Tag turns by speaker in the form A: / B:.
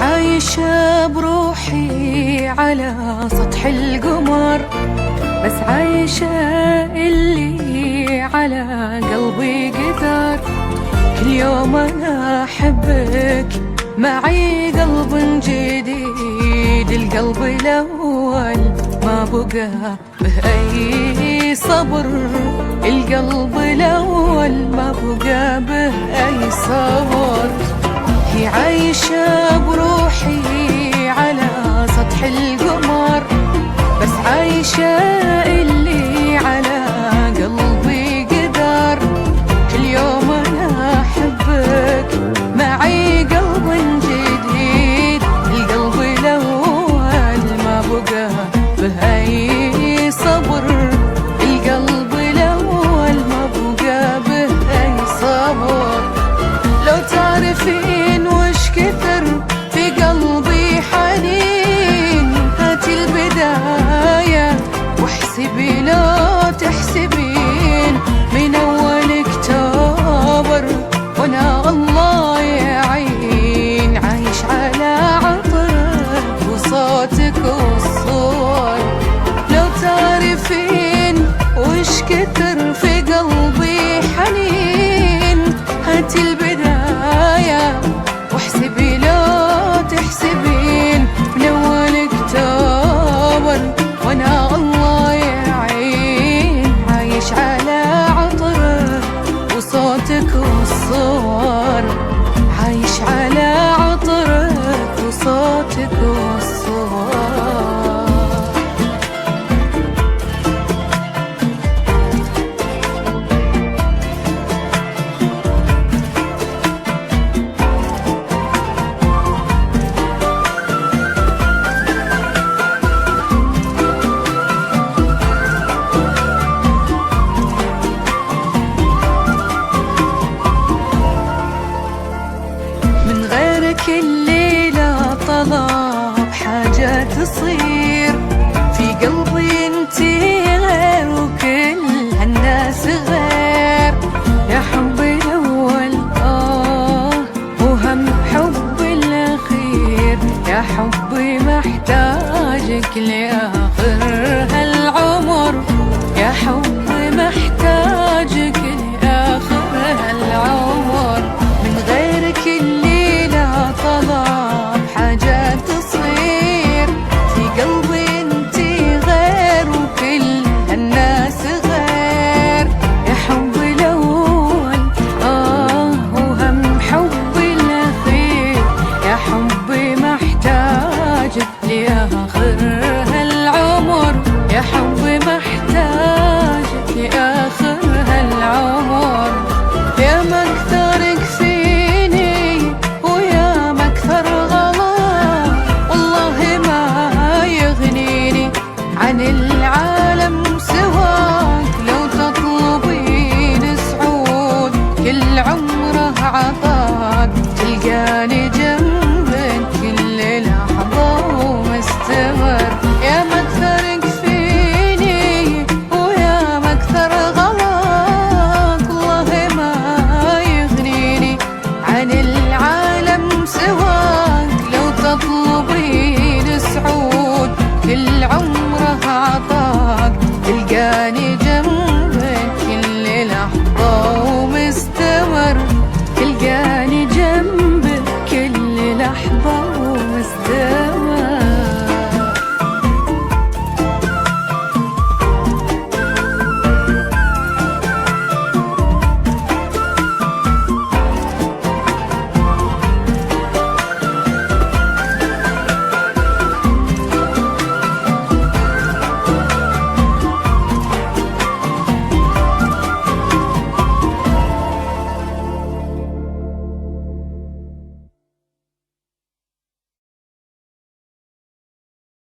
A: عايشة بروحي على سطح القمر، بس عايشة اللي على قلبي قدر. كل يوم أنا أحبك معي قلب جديد، القلب الأول ما بقى به أي صبر، القلب الأول ما بقى به أي صبر. هي عايشة بروحي على سطح القمر، بس عايشة اللي على قلبي قدر. كل يوم أنا أحبك معي قلب جديد، القلب الأول ما بقى به أي صبر، القلب الأول ما بقى به أي صبر. لو تعرفين وش كثر في قلبي حنين، هاتي البداية واحسبي لو تحسبين، من أول اكتوبر وانا الله يعين، عايش على عطرك وصوتك والصور. لو تعرفين وش كثر في قلبي حنين، هاتي البداية واحسبي لو تحسبين، من أول اكتوبر وانا الله يعين، عايش على عطرك وصوتك والصور، عايش على عطرك وصوتك والصور. كل ليلة طلب حاجة تصير في قلبي، انتي غير وكل هالناس غير. يا حبي الأول وهم حبي الأخير، يا حبي محتاجك لآخر هالعمر، يا حبي محتاجك لآخر هالعمر. من غيرك الليلة طلب حاجة تصير في قلبي، انتي غير وكل الناس غير. يا حبي الأول وهم حبي الأخير، يا حبي محتاجك لآخر هالعمر، يا حبي محتاجك لآخر هالعمر. يا مكثرك فيني ويا مكثر غلا، والله ما يغنيني عن العالم سواك. لو تطلبين سعود كل عمره عطاك، تلقاني